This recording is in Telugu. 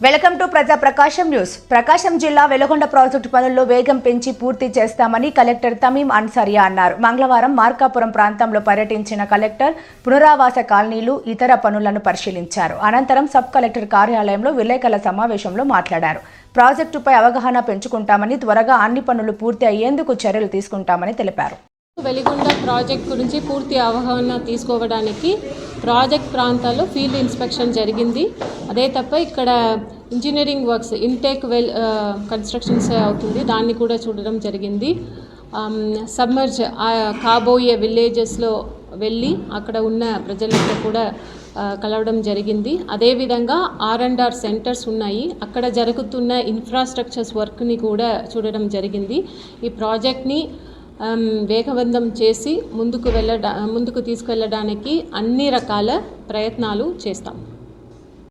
వెల్కమ్ టు ప్రజా ప్రకాశం న్యూస్. ప్రకాశం జిల్లా వెలుగొండ ప్రాజెక్టు పనుల్లో వేగం పెంచి పూర్తి చేస్తామని కలెక్టర్ తమీం అన్సారియా అన్నారు. మంగళవారం మార్కాపురం ప్రాంతంలో పర్యటించిన కలెక్టర్ పునరావాస కాలనీలు, ఇతర పనులను పరిశీలించారు. అనంతరం సబ్ కలెక్టర్ కార్యాలయంలో విలేకరుల సమావేశంలో మాట్లాడారు. ప్రాజెక్టుపై అవగాహన పెంచుకుంటామని, త్వరగా అన్ని పనులు పూర్తి అయ్యేందుకు చర్యలు తీసుకుంటామని తెలిపారు. వెలిగొండ ప్రాజెక్ట్ గురించి పూర్తి అవగాహన తీసుకోవడానికి ప్రాజెక్ట్ ప్రాంతాల్లో ఫీల్డ్ ఇన్స్పెక్షన్ జరిగింది. అదే తప్ప ఇక్కడ ఇంజనీరింగ్ వర్క్స్ ఇంటేక్ కన్స్ట్రక్షన్స్ అవుతుంది, దాన్ని కూడా చూడడం జరిగింది. సబ్మర్జ్ కాబోయే విలేజెస్లో వెళ్ళి అక్కడ ఉన్న ప్రజలతో కూడా కలవడం జరిగింది. అదేవిధంగా R&R సెంటర్స్ ఉన్నాయి, అక్కడ జరుగుతున్న ఇన్ఫ్రాస్ట్రక్చర్స్ వర్క్ని కూడా జరిగింది. ఈ ప్రాజెక్ట్ని వేగవంతం చేసి ముందుకు తీసుకెళ్ళడానికి అన్ని రకాల ప్రయత్నాలు చేస్తాం.